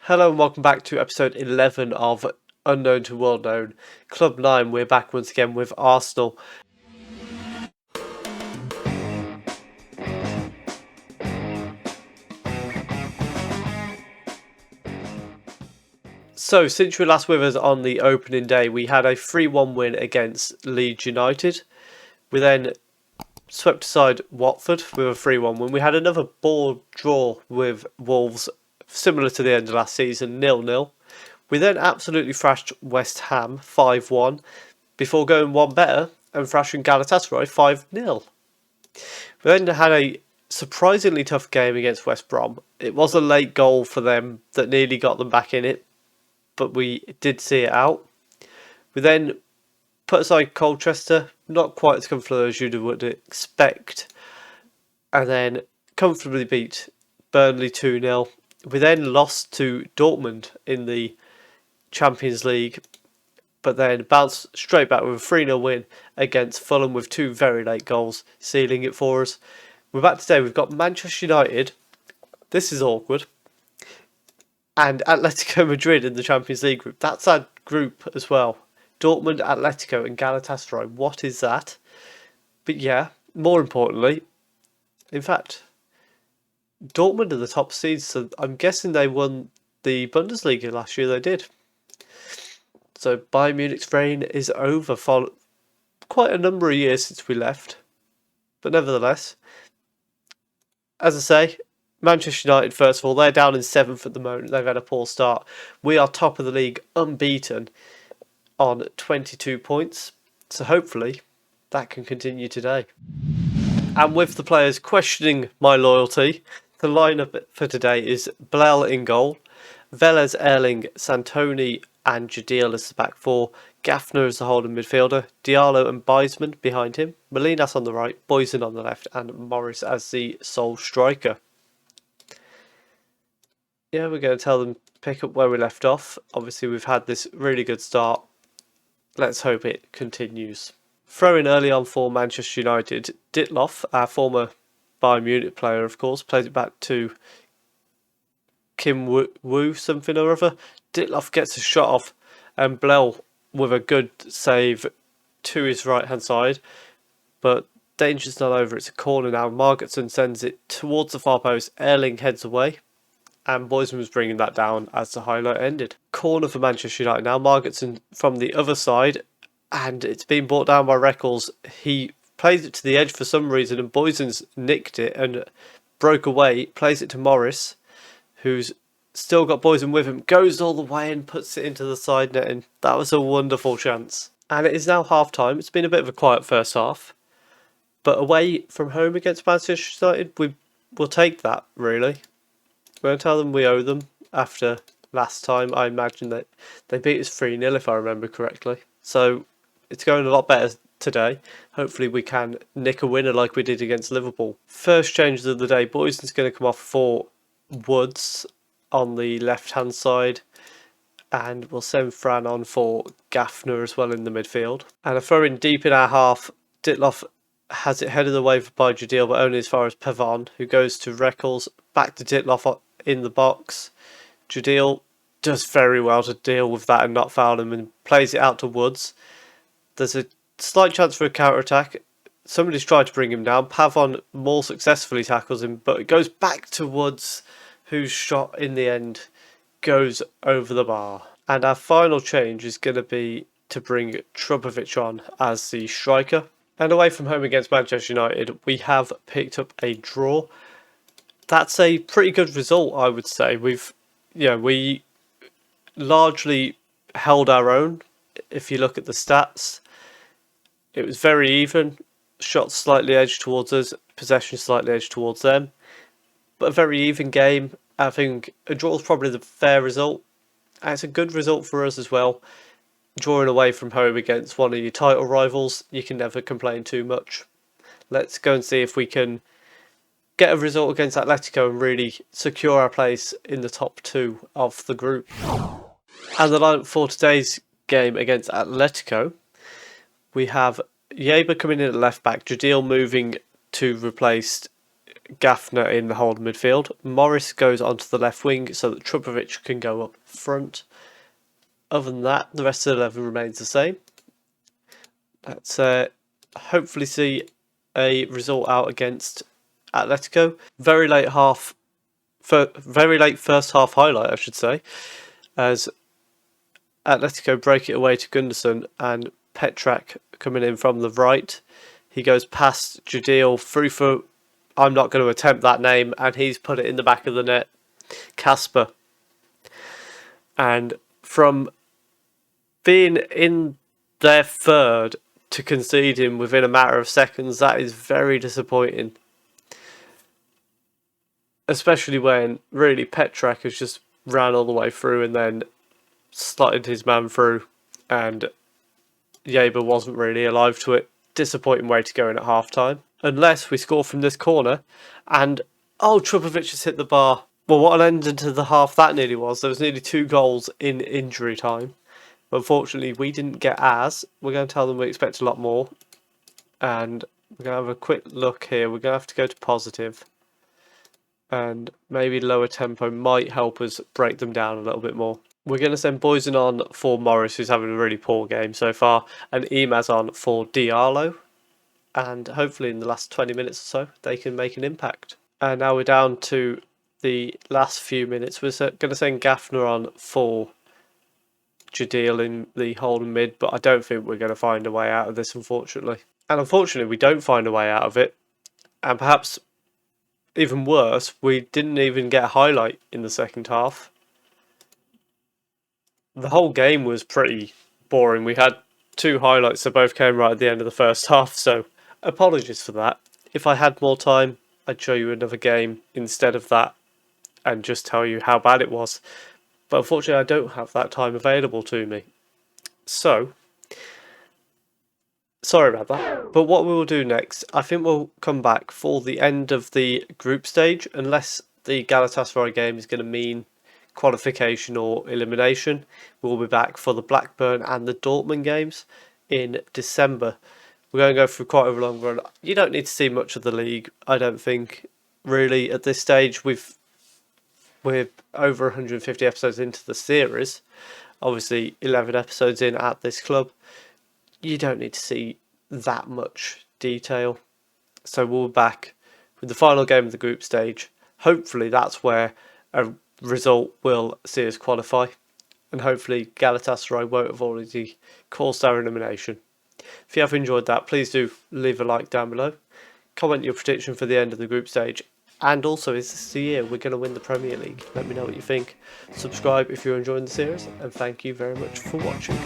Hello and welcome back to episode 11 of Unknown to World Known. Club 9, we're back once again with Arsenal. So, since you were last with us on the opening day, we had a 3-1 win against Leeds United. We then swept aside Watford with a 3-1 win. We had another ball draw with Wolves, similar to the end of last season, 0-0. We then absolutely thrashed West Ham 5-1 before going one better and thrashing Galatasaray 5-0. We then had a surprisingly tough game against West Brom. It was a late goal for them that nearly got them back in it, but we did see it out. We then put aside Colchester, not quite as comfortable as you would expect, and then comfortably beat Burnley 2-0. We then lost to Dortmund in the Champions League, but then bounced straight back with a 3-0 win against Fulham with two very late goals, sealing it for us. We're back today. We've got Manchester United. This is awkward. And Atletico Madrid in the Champions League group. That's our group as well. Dortmund, Atletico and Galatasaray. What is that? But yeah, more importantly, in fact, Dortmund are the top seeds, so I'm guessing they won the Bundesliga last year. They did. So Bayern Munich's reign is over for quite a number of years since we left. But nevertheless, as I say, Manchester United, first of all, they're down in 7th at the moment. They've had a poor start. We are top of the league, unbeaten, on 22 points. So hopefully that can continue today. And with the players questioning my loyalty, the lineup for today is Blell in goal, Velez, Erling, Santoni and Jadil as the back four, Gafner as the holding midfielder, Diallo and Beisman behind him, Molinas on the right, Boysen on the left and Morris as the sole striker. Yeah, we're going to tell them pick up where we left off. Obviously we've had this really good start. Let's hope it continues. Throw in early on for Manchester United. Ditloff, our former Bayern Munich player of course, plays it back to Kim Woo something or other. Ditloff gets a shot off and Blell with a good save to his right hand side, but danger's not over. It's a corner now. Margetson sends it towards the far post. Erling heads away and Boysen was bringing that down as the highlight ended. Corner for Manchester United now. Margetson from the other side and it's been brought down by Reckles. He plays it to the edge for some reason and Boysen's nicked it and broke away. Plays it to Morris, who's still got Boysen with him, goes all the way and puts it into the side net, and that was a wonderful chance. And it is now half time. It's been a bit of a quiet first half, but away from home against Manchester United, we'll take that, really. We're going to tell them we owe them after last time. I imagine that they beat us 3-0 if I remember correctly. So it's going a lot better today. Hopefully we can nick a winner like we did against Liverpool. First changes of the day. Boysen's going to come off for Woods on the left hand side, and we'll send Fran on for Gafner as well in the midfield. And a throw in deep in our half. Ditloff has it headed away by Jadil, but only as far as Pavon, who goes to Reckles, back to Ditloff in the box. Jadil does very well to deal with that and not foul him and plays it out to Woods. There's a slight chance for a counter attack. Somebody's tried to bring him down. Pavon more successfully tackles him, but it goes back to Woods, whose shot in the end goes over the bar. And our final change is going to be to bring Trubovic on as the striker. And away from home against Manchester United, we have picked up a draw. That's a pretty good result, I would say. We largely held our own. If you look at the stats, it was very even. Shots slightly edged towards us, possession slightly edged towards them. But a very even game. I think a draw is probably the fair result. And it's a good result for us as well. Drawing away from home against one of your title rivals, you can never complain too much. Let's go and see if we can get a result against Atletico and really secure our place in the top two of the group. And the lineup for today's game against Atletico, we have Yeber coming in at left back, Jadil moving to replace Gafner in the holding midfield. Morris goes onto the left wing so that Trubovic can go up front. Other than that, the rest of the 11 remains the same. Let's hopefully see a result out against Atletico. Very late first half highlight, I should say, as Atletico break it away to Gunderson and Petrak coming in from the right. He goes past Jadil through for, I'm not going to attempt that name, and he's put it in the back of the net. Casper. And from being in their third to conceding within a matter of seconds, that is very disappointing. Especially when really Petrak has just ran all the way through and then slotted his man through, and Jaeber wasn't really alive to it. Disappointing way to go in at half time. Unless we score from this corner, and Trubovic has hit the bar. Well, what an end to the half that nearly was. There was nearly 2 goals in injury time. But unfortunately, we didn't get as. We're going to tell them we expect a lot more. And we're going to have a quick look here. We're going to have to go to positive. And maybe lower tempo might help us break them down a little bit more. We're going to send Boysen on for Morris, who's having a really poor game so far. And Imaz on for Diallo. And hopefully in the last 20 minutes or so, they can make an impact. And now we're down to the last few minutes. We're going to send Gafner on for Jadil in the holding mid, but I don't think we're going to find a way out of this, unfortunately. And unfortunately, we don't find a way out of it. And perhaps even worse, we didn't even get a highlight in the second half. The whole game was pretty boring. We had 2 highlights that both came right at the end of the first half, so apologies for that. If I had more time, I'd show you another game instead of that and just tell you how bad it was. But unfortunately, I don't have that time available to me. So, sorry about that. But what we will do next, I think we'll come back for the end of the group stage, unless the Galatasaray game is going to mean qualification or elimination. We'll be back for the Blackburn and the Dortmund games in December. We're going to go through quite a long run. You don't need to see much of the league, I don't think, really, at this stage. We're over 150 episodes into the series. Obviously, 11 episodes in at this club. You don't need to see that much detail. So we'll be back with the final game of the group stage. Hopefully that's where a result will see us qualify. And hopefully Galatasaray won't have already caused our elimination. If you have enjoyed that, please do leave a like down below. Comment your prediction for the end of the group stage. And also, is this the year we're going to win the Premier League? Let me know what you think. Subscribe if you're enjoying the series. And thank you very much for watching.